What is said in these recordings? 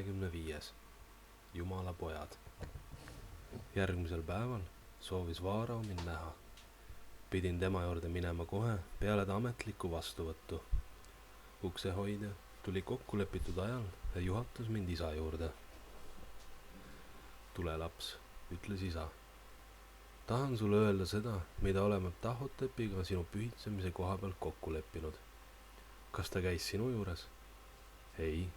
25. Jumala pojad. Järgmisel päeval soovis Vaarao mind näha. Pidin tema juurde minema kohe peale ta ametlikku vastuvõttu. Uksehoidja tuli kokkulepitud ajal ja juhatas mind isa juurde. Tule laps, ütles isa. Tahan sulle öelda seda, mida oleme Tahotepiga sinu pühitsemise koha pealt kokku leppinud. Kas ta käis sinu juures? Ei,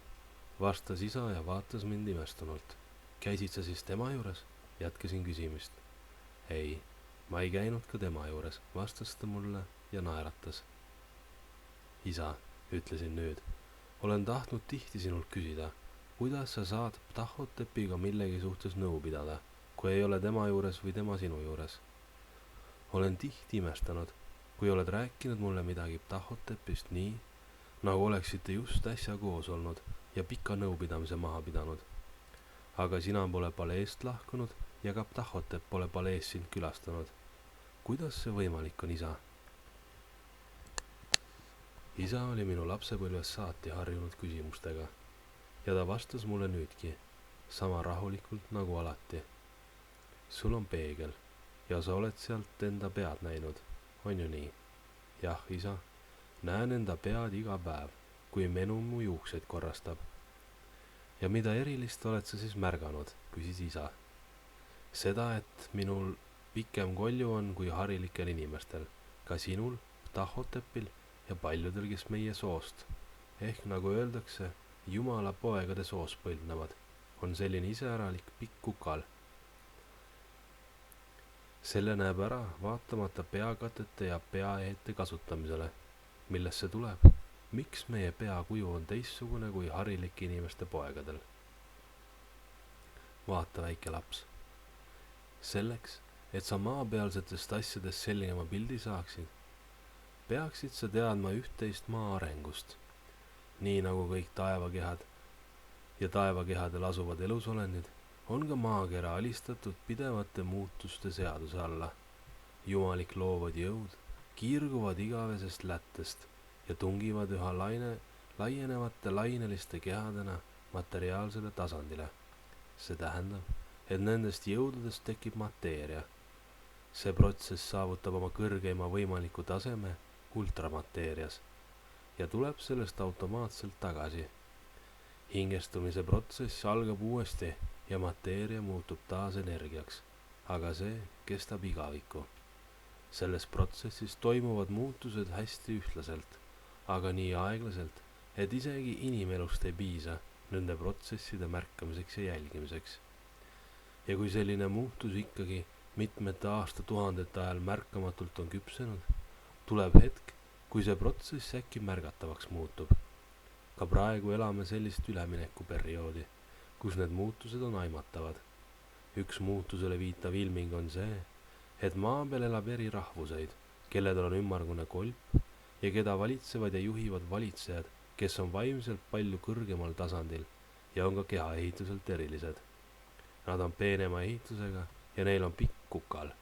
vastas isa ja vaatas mind imestunult. Käisid sa siis tema juures? Jätkasin küsimist. Ei, ma ei käinud ka tema juures, vastas ta mulle ja naeratas. Isa, ütlesin nüüd, olen tahtnud tihti sinult küsida, kuidas sa saad Tahotepiga millegi suhtes nõu pidada, kui ei ole tema juures või tema sinu juures. Olen tihti imestanud, kui oled rääkinud mulle midagi Tahotepist nii, nagu oleksite just äsja koos olnud ja pika nõupidamise maha pidanud. Aga sina pole paleest lahkunud ja ka Tahotep pole palees sind külastanud. Kuidas see võimalik on, isa? Isa oli minu lapsepõlves saati harjunud küsimustega ja ta vastas mulle nüüdki, sama rahulikult nagu alati. Sul on peegel ja sa oled sealt enda pead näinud, on ju nii? Jah, isa, näen enda pead iga päev, kui menu mu juukseid korrastab. Ja mida erilist oled sa siis märganud, küsis isa. Seda, et minul pikem kolju on kui harilikel inimestel, ka sinul, Tahotepil ja paljudel, kes meie soost, ehk nagu öeldakse, Jumala poegade soos põlvnevad, on selline iseäralik pikk kukal. Selle näeb ära vaatamata peakatete ja peaehete kasutamisele. Millest see tuleb? Miks meie peakuju on teistsugune kui harilike inimeste poegadel? Vaata, väike laps. Selleks, et sa maapealsetest asjadest selgema pildi saaksid, peaksid sa teadma üht-teist maa arengust, nii nagu kõik taevakehad ja taevakehadel asuvad elusolendid, on ka maakera alistatud pidevate muutuste seaduse alla. Jumalik loovad jõud kiirguvad igavesest lättest ja tungivad üha laienevate laineliste kehadena materiaalsele tasandile. See tähendab, et nendest jõududest tekib mateeria. See protsess saavutab oma kõrgeima võimaliku taseme ultramateerias ja tuleb sellest automaatselt tagasi. Hingestumise protsess algab uuesti ja mateeria muutub taas energiaks, aga see kestab igavikku. Selles protsessis toimuvad muutused hästi ühtlaselt, aga nii aeglaselt, et isegi inimelust ei piisa nende protsesside märkamiseks ja jälgimiseks. Ja kui selline muutus ikkagi mitmete aastatuhandete ajal märkamatult on küpsenud, tuleb hetk, kui see protsess äkki märgatavaks muutub. Ka praegu elame sellist üleminekuperioodi, kus need muutused on aimatavad. Üks muutusele viitav ilming on see, et maa peal elab eri rahvuseid, kelledel on ümmargune kolp ja keda valitsevad ja juhivad valitsejad, kes on vaimselt palju kõrgemal tasandil ja on ka kehaehituselt erilised. Nad on peenema ehitusega ja neil on pikk kukal.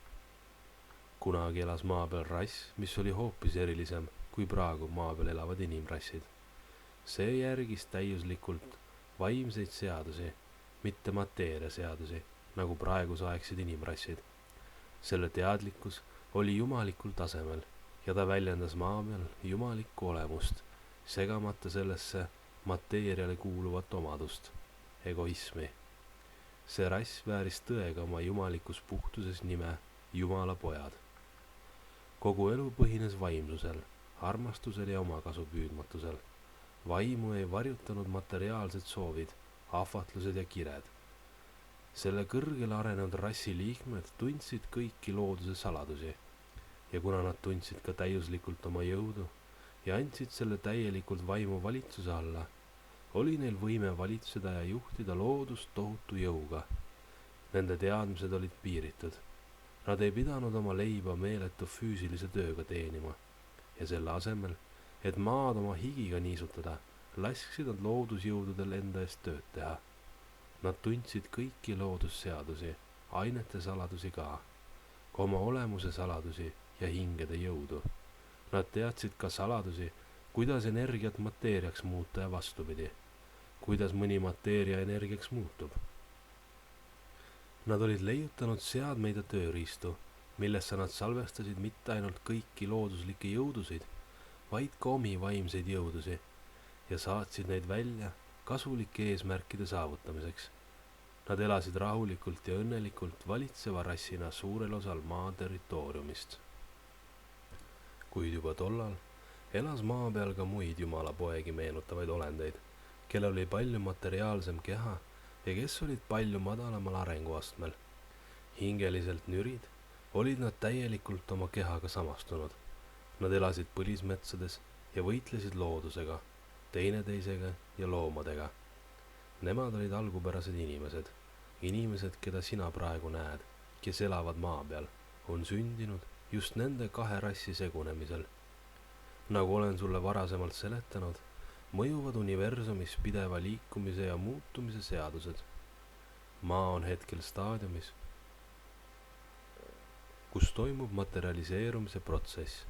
Kunagi elas maa peal rass, mis oli hoopis erilisem kui praegu maa peal elavad inimrassid. See järgis täiuslikult vaimseid seadusi, mitte mateeria seadusi, nagu praegusaegsid inimrassid. Selle teadlikkus oli jumalikul tasemel ja ta väljendas maa peal jumalikku olemust, segamata sellesse mateeriale kuuluvat omadust, egoismi. See rass vääris tõega oma jumalikus puhtuses nime Jumala pojad. Kogu elu põhines vaimsusel, armastusel ja omakasu püüdmatusel. Vaimu ei varjutanud materiaalsed soovid, ahvatlused ja kired. Selle kõrgele arenenud rassi liikmed tundsid kõiki looduse saladusi ja kuna nad tundsid ka täiuslikult oma jõudu ja andsid selle täielikult vaimu valitsuse alla, oli neil võime valitseda ja juhtida loodust tohutu jõuga. Nende teadmised olid piiritud. Nad ei pidanud oma leiba meeletu füüsilise tööga teenima ja selle asemel, et maad oma higiga niisutada, lasksid nad loodusjõududel enda eest tööd teha. Nad tundsid kõiki loodusseadusi, ainete saladusi ka oma olemuse saladusi ja hingede jõudu. Nad teadsid ka saladusi, kuidas energiat mateeriaks muuta ja vastupidi. kuidas mõni mateeria energiaks muutub. Nad olid leiutanud seadmeid ja tööriistu, millesse nad salvestasid mitte ainult kõiki looduslikke jõudusid, vaid ka omi vaimseid jõudusi ja saatsid neid välja kasulike eesmärkide saavutamiseks. Nad elasid rahulikult ja õnnelikult valitseva rassina suurel osal maa territooriumist. Kuid juba tollal elas maa peal ka muid jumala poegi meenutavaid olendeid, kellel oli palju materiaalsem keha ja kes olid palju madalamal arenguastmel. Hingeliselt nürid olid nad täielikult oma kehaga samastunud. Nad elasid põlismetsades ja võitlesid loodusega, teineteisega ja loomadega. Nemad olid algupärased inimesed, keda sina praegu näed, kes elavad maa peal, on sündinud just nende kahe rassi segunemisel. Nagu olen sulle varasemalt seletanud, mõjuvad universumis pideva liikumise ja muutumise seadused. Maa on hetkel staadiumis, kus toimub materialiseerumise protsess.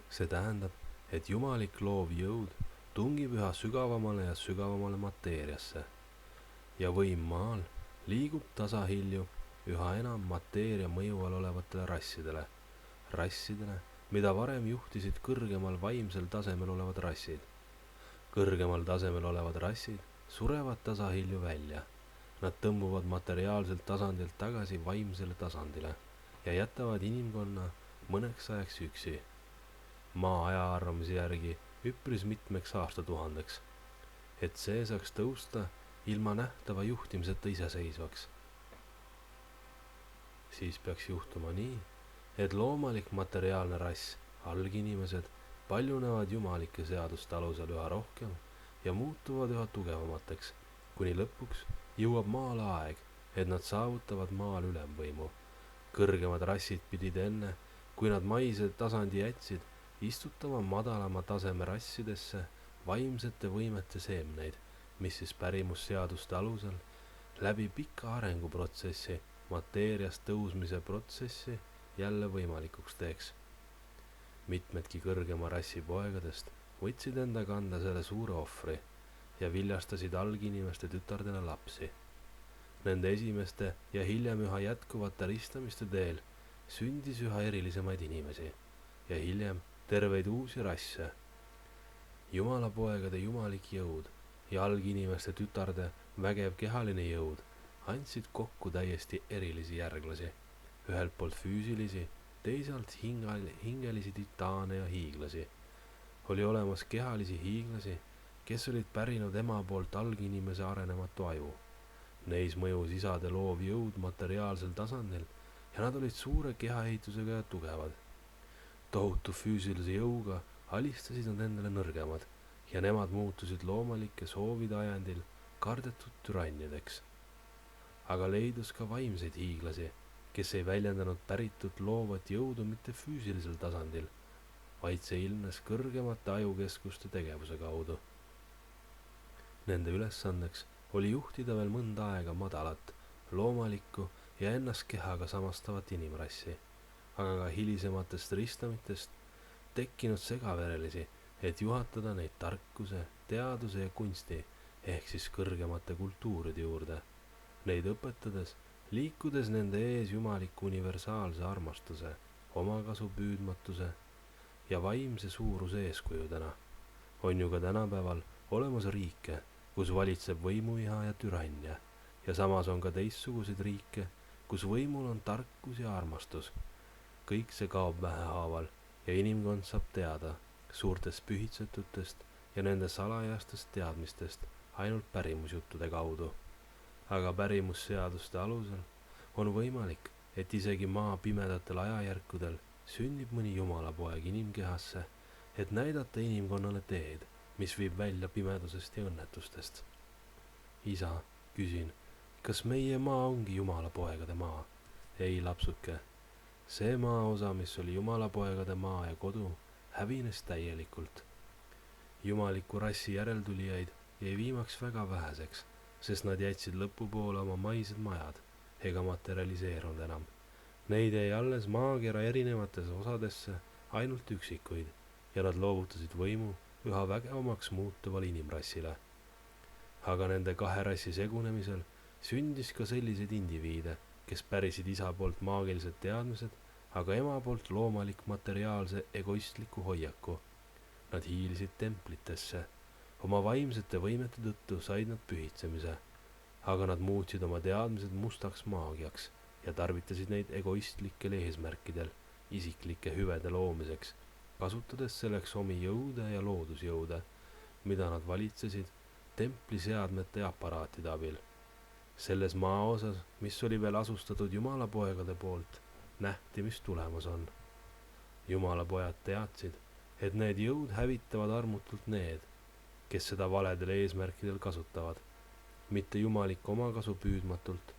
See tähendab, et jumalik loov jõud tungib üha sügavamale mateeriasse ja võim maal liigub tasahilju üha enam mateeria mõju all olevatele rassidele, mida varem juhtisid kõrgemal vaimsel tasemel olevad rassid. Kõrgemal tasemel olevad rassid surevad tasahilju välja. Nad tõmbuvad materiaalselt tasandilt tagasi vaimsele tasandile ja jätavad inimkonna mõneks ajaks üksi. Maa ajaarvamise järgi üpris mitmeks aastatuhandeks, et see saaks tõusta ilma nähtava juhtimiseta iseseisvaks. Siis peaks juhtuma nii, et loomalik materiaalne rass, alginimesed, paljunevad jumalike seaduste alusel üha rohkem ja muutuvad üha tugevamateks, kuni lõpuks jõuab maale aeg, et nad saavutavad maal ülemvõimu. Kõrgemad rassid pidid enne, kui nad maise tasandi jätsid, istutama madalama taseme rassidesse vaimsete võimete seemneid, mis siis pärimusseaduste alusel läbi pika arenguprotsessi, mateeriast tõusmise protsessi jälle võimalikuks teeks. Mitmedki kõrgema rassi poegadest võtsid enda kanda selle suure ohvri ja viljastasid alginimeste tütardena lapsi. Nende esimeste ja hiljem üha jätkuvate ristamiste teel sündis üha erilisemaid inimesi ja hiljem terveid uusi rasse. Jumala poegade jumalik jõud ja alginimeste tütarde vägev kehaline jõud andsid kokku täiesti erilisi järglasi, ühelt poolt füüsilisi, teisalt hingelisi titaane ja hiiglasi. Oli olemas kehalisi hiiglasi, kes olid pärinud ema poolt alginimese arenematu aju. Neis mõjus isade loov jõud materiaalsel tasandil ja nad olid suure kehaehitusega ja tugevad. Tohutu füüsilise jõuga alistasid nad endale nõrgemad ja nemad muutusid loomalike soovide ajendil kardetud türannideks. Aga leidus ka vaimseid hiiglasi, kes ei väljendanud päritud loovat jõudu mitte füüsilisel tasandil, vaid see ilmnes kõrgemate ajukeskuste tegevuse kaudu. Nende ülesandeks oli juhtida veel mõnda aega madalat, loomalikku ja ennast kehaga samastavat inimrassi, aga ka hilisematest ristamitest tekkinud segaverelisi, et juhatada neid tarkuse, teaduse ja kunsti ehk siis kõrgemate kultuuride juurde. Neid õpetades, liikudes nende ees jumaliku universaalse armastuse, omakasu püüdmatuse ja vaimse suuruse eeskujudena. On ju ka tänapäeval olemas riike, kus valitseb võimuiha ja türannia ja samas on ka teistsuguseid riike, kus võimul on tarkus ja armastus. Kõik see kaob vähehaaval ja inimkond saab teada suurtest pühitsetutest ja nende salajastest teadmistest ainult pärimusjuttude kaudu. Aga pärimusseaduste alusel on võimalik, et isegi maa pimedatel ajajärkudel sünnib mõni jumalapoeg inimkehasse, et näidata inimkonnale teed, mis viib välja pimedusest ja õnnetustest. Isa, küsin, kas meie maa ongi jumalapoegade maa? Ei, lapsuke. See maaosa, mis oli jumalapoegade maa ja kodu, hävines täielikult. Jumaliku rassi järeltulijaid jäi viimaks väga väheseks, sest nad jätsid lõpupoole oma maised majad ega materialiseerunud enam. Neid jäi alles maakera erinevatesse osadesse ainult üksikuid ja nad loovutasid võimu üha vägevamaks muutuvale inimrassile. Aga nende kahe rassi segunemisel sündis ka selliseid indiviide, kes pärisid isa poolt maagilised teadmised, aga ema poolt loomalik materiaalse egoistliku hoiaku. Nad hiilisid templitesse. Oma vaimsete võimete tõttu said nad pühitsemise, aga nad muutsid oma teadmised mustaks maagiaks ja tarvitasid neid egoistlikel eesmärkidel, isiklike hüvede loomiseks, kasutades selleks omi jõude ja loodusjõude, mida nad valitsesid templiseadmete ja aparaatide abil. Selles maaosas, mis oli veel asustatud jumalapoegade poolt, nähti, mis tulemas on. Jumalapojad teadsid, et need jõud hävitavad armutult need, kes seda valedel eesmärkidel kasutavad, mitte jumalik omakasu püüdmatult,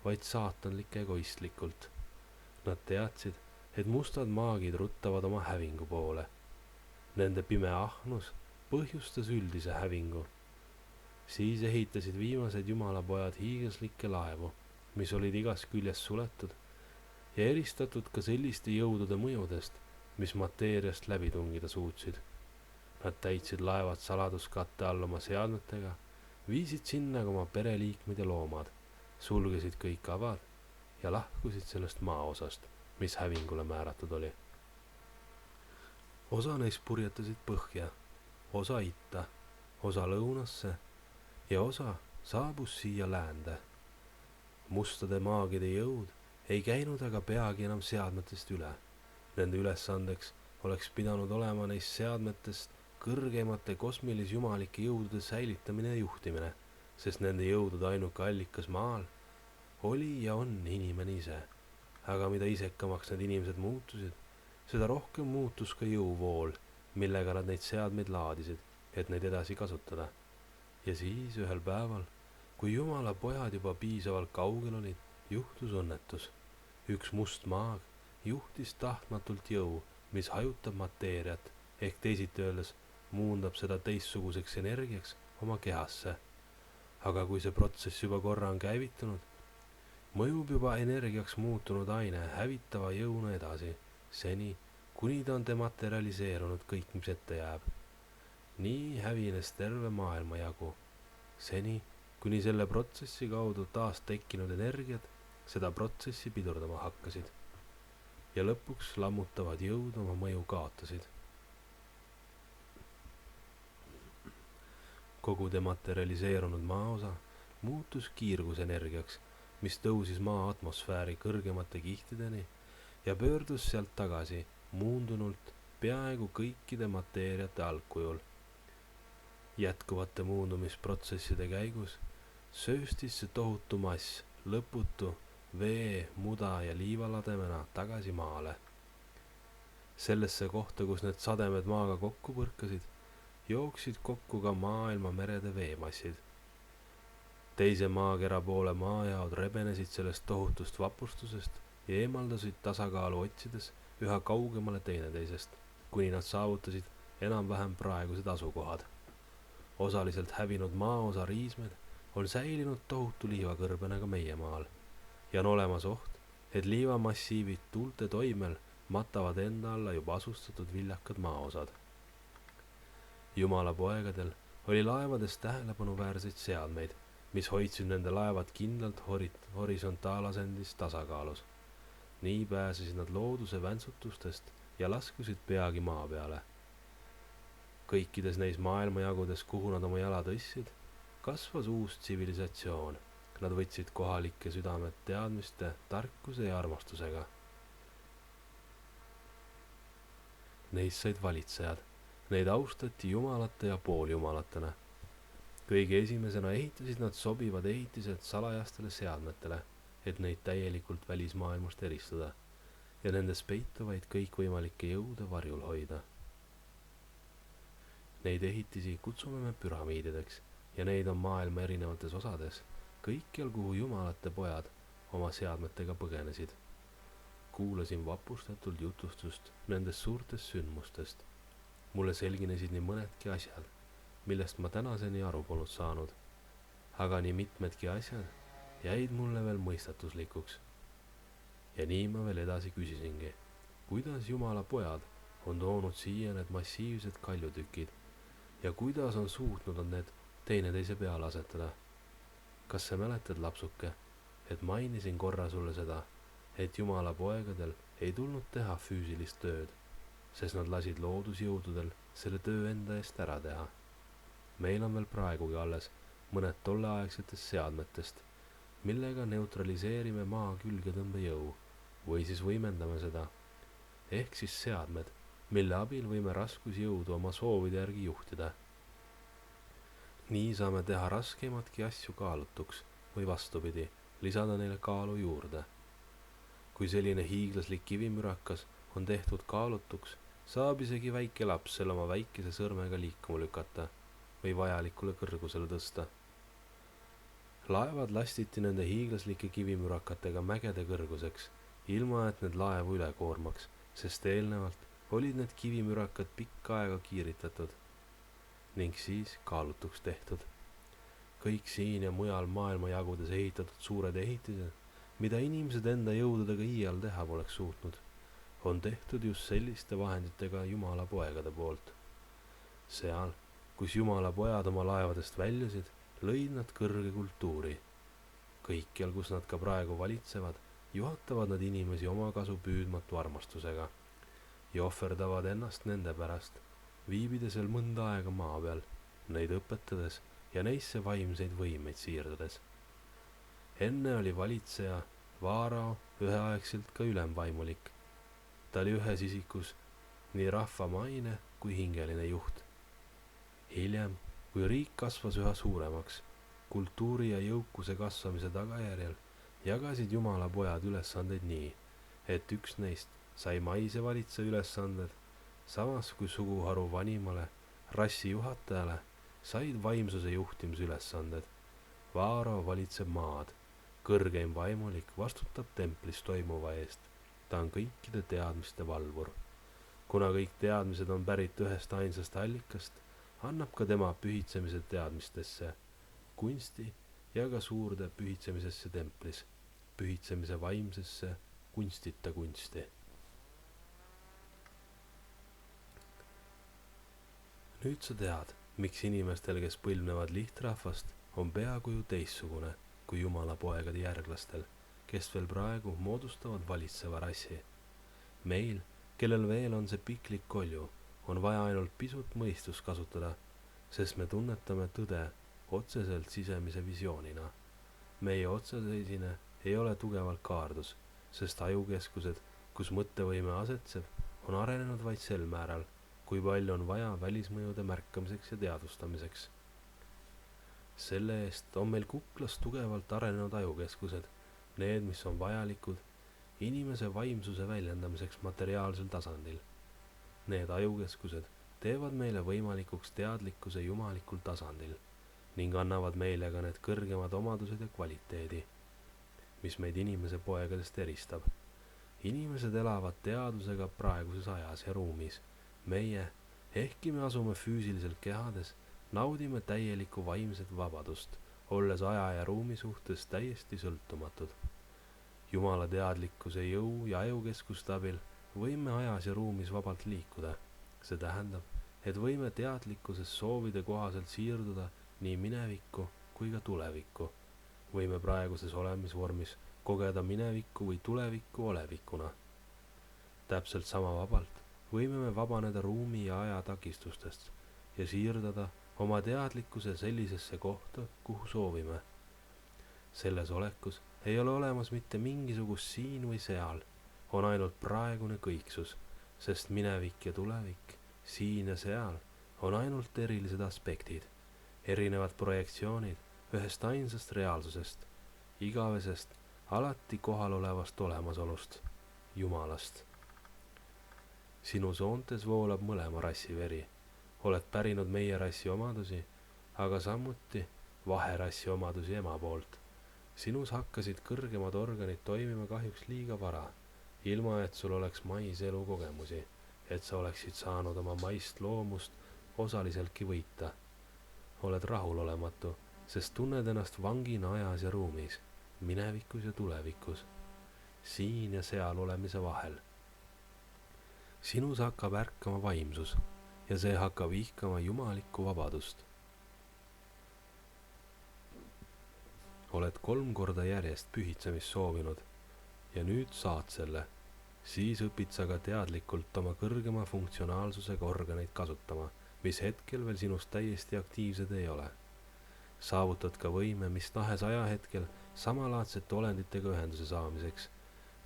vaid saatanlik egoistlikult. Nad teadsid, et mustad maagid ruttavad oma hävingu poole. Nende pime ahnus põhjustas üldise hävingu. Siis ehitasid viimased jumalapojad hiiglaslikke laevu, mis olid igast küljest suletud ja eristatud ka selliste jõudude mõjudest, mis mateeriast läbi tungida suutsid. Nad täitsid laevad saladuskatte all oma seadmetega, viisid sinna ka oma pereliikmed ja loomad, sulgesid kõik avad ja lahkusid sellest maaosast, mis hävingule määratud oli. Osa neist purjetasid põhja, osa itta, osa lõunasse ja osa saabus siia läände. Mustade maagide jõud ei käinud aga peagi enam seadmetest üle. Nende ülesandeks oleks pidanud olema neist seadmetest kõrgemate kosmilis-jumalike jõudude säilitamine ja juhtimine, sest nende jõudude ainuke allikas maal oli ja on inimene ise. Aga mida isekamaks need inimesed muutusid, seda rohkem muutus ka jõuvool, millega nad neid seadmeid laadisid, et neid edasi kasutada. Ja siis ühel päeval, kui jumala pojad juba piisavalt kaugel olid, juhtus õnnetus. Üks must maag juhtis tahtmatult jõu, mis hajutab mateeriat, ehk teisiti öeldes muundab seda teistsuguseks energiaks oma kehasse. Aga kui see protsess juba korra on käivitunud, mõjub juba energiaks muutunud aine hävitava jõuna edasi, seni, kuni ta on dematerialiseerunud kõik, mis ette jääb. Nii hävines terve maailma jagu, seni, kuni selle protsessi kaudu taas tekkinud energiat seda protsessi pidurdama hakkasid ja lõpuks lammutavad jõud oma mõju kaotasid. Kogu dematerialiseerunud maaosa muutus kiirgusenergiaks, mis tõusis maa atmosfääri kõrgemate kihtideni ja pöördus sealt tagasi muundunult peaaegu kõikide mateeriate algkujul. Jätkuvate muundumisprotsesside käigus sööstis see tohutu mass lõputu vee, muda ja liivalademena tagasi maale. Sellesse kohta, kus need sademed maaga kokku põrkasid, jooksid kokku ka maailma merede veemassid. Teise maakera poole maajaod rebenesid sellest tohutust vapustusest ja eemaldasid tasakaalu otsides üha kaugemale teineteisest, kuni nad saavutasid enam-vähem praegused asukohad. Osaliselt hävinud maaosa riismed on säilinud tohutu liivakõrbena ka meie maal ja on olemas oht, et liivamassiivid tuulte toimel matavad enda alla juba asustatud viljakad maaosad. Jumala poegadel oli laevades tähelepanuväärseid seadmeid, mis hoidsid nende laevad kindlalt horisontaalasendis tasakaalus. Nii pääsesid nad looduse väntsutustest ja laskusid peagi maa peale. Kõikides neis maailmajagudes, kuhu nad oma jala tõstsid, kasvas uus tsivilisatsioon. Nad võtsid kohalike südamed teadmiste, tarkuse ja armastusega. Neist said valitsejad. Neid austati jumalate ja pooljumalatena. Kõige esimesena ehitasid nad sobivad ehitised salajastele seadmetele, et neid täielikult välismaailmast eristada ja nendes peituvaid kõikvõimalikke jõude varjul hoida. Neid ehitisi kutsume me püramiidideks ja neid on maailma erinevates osades, kõikjal, kuhu jumalate pojad oma seadmetega põgenesid. Kuulasin vapustatult jutustust nendest suurtest sündmustest. Mulle selginesid nii mõnedki asjad, millest ma tänaseni aru polnud saanud, aga nii mitmedki asjad jäid mulle veel mõistatuslikuks. Ja nii ma veel edasi küsisingi, kuidas Jumala pojad on toonud siia need massiivsed kaljutükid, ja kuidas on suutnud nad need teineteise peale asetada. Kas sa mäletad, lapsuke, et mainisin korra sulle seda, et Jumala poegadel ei tulnud teha füüsilist tööd, sest nad lasid loodusjõududel selle töö enda eest ära teha. Meil on veel praegugi alles mõned tolleaegsetest seadmetest, millega neutraliseerime maa külgetõmbejõu või siis võimendame seda, ehk siis seadmed, mille abil võime raskusjõudu oma soovide järgi juhtida. Nii saame teha raskeimatki asju kaalutuks või vastupidi, lisada neile kaalu juurde. Kui selline hiiglaslik kivimürakas on tehtud kaalutuks, saab isegi väike laps selle oma väikese sõrmega liikuma lükata või vajalikule kõrgusele tõsta. Laevad lastiti nende hiiglaslike kivimürakatega mägede kõrguseks, ilma et need laevu üle koormaks, sest eelnevalt olid need kivimürakad pikka aega kiiritatud ning siis kaalutuks tehtud. Kõik siin ja mujal maailmajagudes ehitatud suured ehitised, mida inimesed enda jõududega iial teha poleks suutnud, on tehtud just selliste vahenditega Jumala poegade poolt. Seal, kus Jumala pojad oma laevadest väljusid, lõid nad kõrge kultuuri. Kõikjal, kus nad ka praegu valitsevad, juhatavad nad inimesi omakasu püüdmatu armastusega ja ohverdavad ennast nende pärast, viibides veel mõnda aega maa peal, neid õpetades ja neisse vaimseid võimeid siirdades. Enne oli valitseja Vaarao üheaegselt ka ülemvaimulik. Ta oli ühes isikus nii rahva maine kui hingeline juht. Hiljem, kui riik kasvas üha suuremaks, kultuuri ja jõukuse kasvamise tagajärjel jagasid Jumala pojad ülesandeid nii, et üks neist sai maise valitseja ülesanded, samas kui suguharu vanimale, rassi juhatajale said vaimsuse juhtimise ülesanded. Vaarao valitseb maad, kõrgeim vaimulik vastutab templis toimuva eest, ta on kõikide teadmiste valvur. Kuna kõik teadmised on pärit ühest ainsast allikast, annab ka tema pühitsemise teadmistesse, kunsti ja ka suurde pühitsemisesse templis, pühitsemise vaimsesse kunstita kunsti. Nüüd sa tead, miks inimestel, kes põlvnevad lihtrahvast, on peakuju teistsugune kui Jumala poegade järglastel, kes veel praegu moodustavad valitseva rassi. Meil, kellel veel on see piklik kolju, on vaja ainult pisut mõistust kasutada, sest me tunnetame tõde otseselt sisemise visioonina. Meie otseseisine ei ole tugevalt kaardus, sest ajukeskused, kus mõttevõime asetseb, on arenenud vaid sel määral, kui palju on vaja välismõjude märkamiseks ja teadvustamiseks. Selle eest on meil kuklas tugevalt arenenud ajukeskused, need, mis on vajalikud inimese vaimsuse väljendamiseks materiaalsel tasandil. Need ajukeskused teevad meile võimalikuks teadlikkuse jumalikul tasandil ning annavad meile ka need kõrgemad omadused ja kvaliteedi, mis meid inimese poegadest eristab. Inimesed elavad teadusega praeguses ajas ja ruumis. Meie, ehkki me asume füüsiliselt kehades, naudime täielikku vaimset vabadust, olles aja ja ruumi suhtes täiesti sõltumatud. Jumala teadlikkuse jõu ja ajukeskuste abil võime ajas ja ruumis vabalt liikuda. See tähendab, et võime teadlikkuses soovide kohaselt siirduda nii minevikku kui ka tulevikku. Võime praeguses olemisvormis kogeda minevikku või tulevikku olevikuna. Täpselt sama vabalt võime me vabaneda ruumi ja aja takistustest ja siirdada oma teadlikkuse sellisesse kohta, kuhu soovime. Selles olekus ei ole olemas mitte mingisugust siin või seal, on ainult praegune kõiksus, sest minevik ja tulevik, siin ja seal, on ainult erilised aspektid, erinevad projektsioonid ühest ainsast reaalsusest, igavesest, alati kohal olevast olemasolust, Jumalast. Sinu soontes voolab mõlema rassi veri, oled pärinud meie rassi omadusi, aga samuti vaherassi omadusi ema poolt. Sinus hakkasid kõrgemad organid toimima kahjuks liiga vara, ilma et sul oleks maiselu kogemusi, et sa oleksid saanud oma maist loomust osaliseltki võita. Oled rahulolematu, sest tunned ennast vangina ajas ja ruumis, minevikus ja tulevikus, siin ja seal olemise vahel. Sinus hakkab ärkama vaimsus ja see hakkab ihkama jumalikku vabadust. oled 3 korda järjest pühitsemist soovinud ja nüüd saad selle, siis õpid sa ka teadlikult oma kõrgema funktsionaalsusega organeid kasutama, mis hetkel veel sinust täiesti aktiivsed ei ole. Saavutad ka võime mis tahes ajahetkel samalaadsete olenditega ühenduse saamiseks,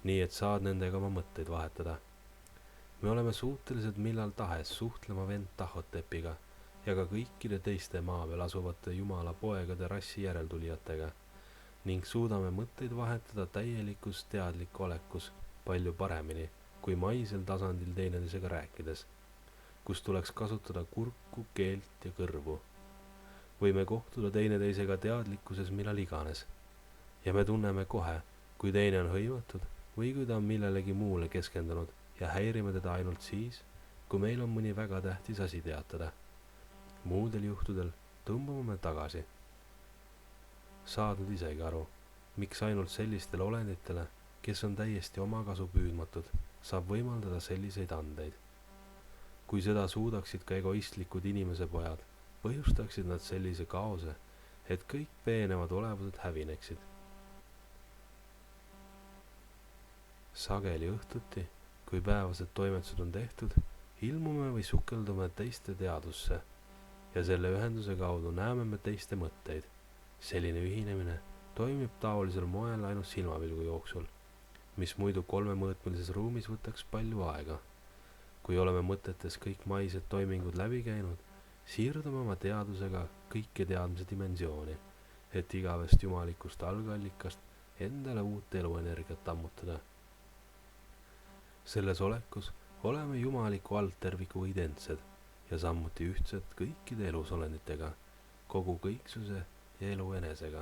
nii et saad nendega oma mõtteid vahetada. Me oleme suutelised millal tahes suhtlema vend Tahotepiga ja ka kõikide teiste maa peal asuvate Jumala poegade rassi järeltulijatega ning suudame mõtteid vahetada täielikus teadliku olekus palju paremini kui maisel tasandil teineteisega rääkides, kus tuleks kasutada kurku, keelt ja kõrvu. Võime kohtuda teineteisega teadlikkuses millal iganes ja me tunneme kohe, kui teine on hõivatud või kui ta on millelegi muule keskendunud ja häirime teda ainult siis, kui meil on mõni väga tähtis asi teatada. Muudel juhtudel tõmbume tagasi. Saad nüüd isegi aru, miks ainult sellistele olenditele, kes on täiesti omakasu püüdmatud, saab võimaldada selliseid andeid. Kui seda suudaksid ka egoistlikud inimese pojad, põhjustaksid nad sellise kaose, et kõik peenevad olevused hävineksid. Sageli õhtuti, kui päevased toimetused on tehtud, ilmume või sukeldume teiste teadusse ja selle ühenduse kaudu näeme me teiste mõtteid. Selline ühinemine toimib taolisel moel ainult silmapilgu jooksul, mis muidu 3-mõõtmelises ruumis võtaks palju aega. Kui oleme mõtetes kõik maised toimingud läbi käinud, siirdume oma teadusega kõike teadmise dimensiooni, et igavest jumalikust algallikast endale uut eluenergiat ammutada. Selles olekus oleme jumaliku altterviku identsed ja samuti ühtsed kõikide elusolenditega, kogu kõiksuse ja elu enesega,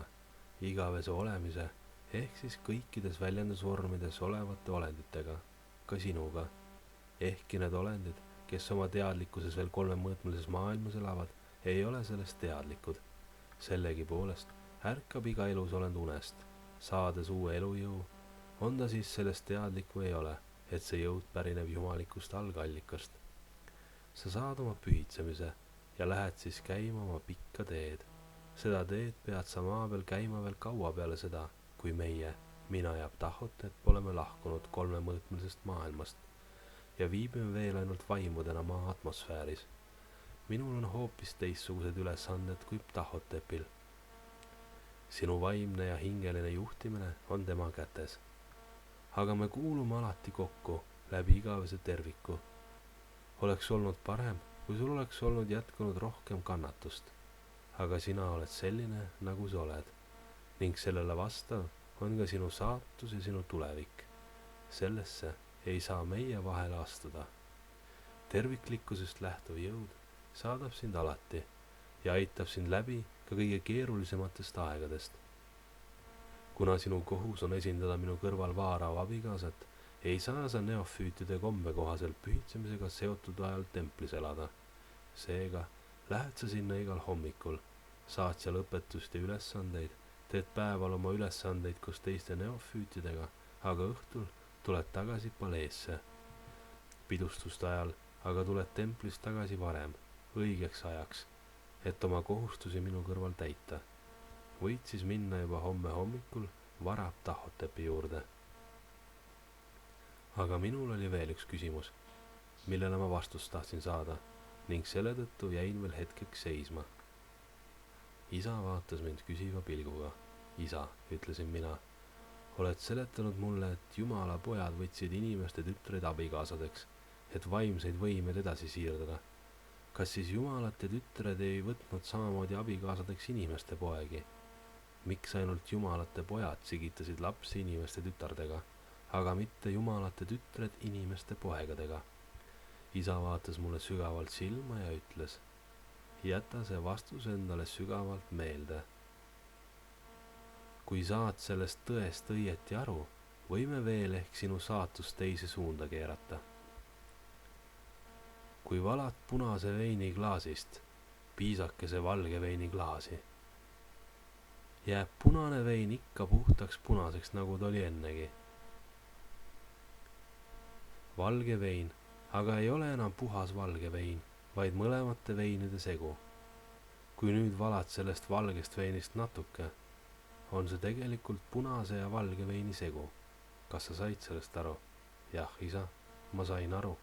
igavese olemise ehk siis kõikides väljendusvormides olevate olenditega, ka sinuga. Ehkki need olendid, kes oma teadlikkuses veel 3-mõõtmelises maailmas elavad, ei ole sellest teadlikud. Sellegipoolest ärkab iga elusolend unest, saades uue elujõu, on ta siis sellest teadlik või ei ole, et see jõud pärineb jumalikust algallikast. Sa saad oma pühitsemise ja lähed siis käima oma pikka teed. Seda teed pead sa maa peal käima veel kaua peale seda, kui meie, mina ja Tahotet oleme lahkunud 3-mõõtmelisest maailmast ja viibime veel ainult vaimudena maa atmosfääris. Minul on hoopis teistsugused ülesanded kui Tahotepil. Sinu vaimne ja hingeline juhtimine on tema kätes. Aga me kuulume alati kokku läbi igavese terviku. Oleks olnud parem, kui sul oleks olnud jätkunud rohkem kannatust. Aga sina oled selline, nagu sa oled, ning sellele vastav on ka sinu saatus ja sinu tulevik. Sellesse ei saa meie vahele astuda. Terviklikkusest lähtuv jõud saadab sind alati ja aitab sind läbi ka kõige keerulisematest aegadest. Kuna sinu kohus on esindada minu kõrval vaarava abikaasat, ei saa sa neofüütide kombe kohaselt pühitsemisega seotud ajal templis elada. Seega lähed sa sinna igal hommikul, saad seal õpetust ja ülesandeid, teed päeval oma ülesandeid koos teiste neofüütidega, aga õhtul tuled tagasi paleesse. Pidustuste ajal aga tuled templist tagasi varem, õigeks ajaks, et oma kohustusi minu kõrval täita. Võid siis minna juba homme hommikul varab Tahotepi juurde. Aga minul oli veel üks küsimus, millele ma vastust tahtsin saada ning selle tõttu jäin veel hetkeks seisma. Isa vaatas mind küsiva pilguga. Isa, ütlesin mina, oled seletanud mulle, et Jumala pojad võtsid inimeste tütreid abikaasadeks, et vaimseid võimeid edasi siirdada. Kas siis Jumalate tütred ei võtnud samamoodi abikaasadeks inimeste poegi? Miks ainult Jumalate pojad sigitasid lapsi inimeste tütardega, aga mitte Jumalate tütred inimeste poegadega? Isa vaatas mulle sügavalt silma ja ütles, jäta see vastus endale sügavalt meelde. Kui saad sellest tõest õieti aru, võime veel ehk sinu saatust teise suunda keerata. Kui valad punase veini klaasist, piisakese valge veini klaasi. Jääb punane vein ikka puhtaks punaseks, nagu ta oli ennegi. Valge vein aga ei ole enam puhas valge vein, vaid mõlemate veinide segu. kui nüüd valad sellest valgest veinist natuke, on see tegelikult punase ja valge veini segu. kas sa said sellest aru? jah, isa, ma sain aru.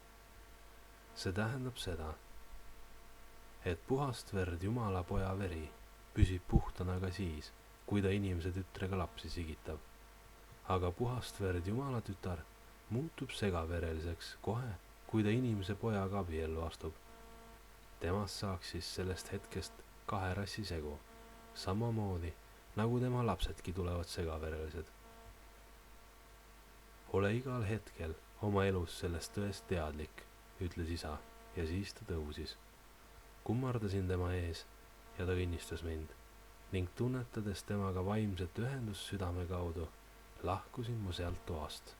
see tähendab seda, et puhast verd Jumala poja veri püsib puhtana ka siis, kui ta inimese tütrega lapsi sigitab. aga puhast verd Jumala tütar muutub segavereliseks kohe, kui ta inimese pojaga abiellu astub. temast saaks siis sellest hetkest kahe rassi segu, samamoodi nagu tema lapsedki tulevad segaverelised. ole igal hetkel oma elus sellest tõest teadlik, ütles isa, ja siis ta tõusis. kummardasin tema ees ja ta õnnistas mind ning tunnetades temaga vaimset ühendust südame kaudu, lahkusin ma sealt toast.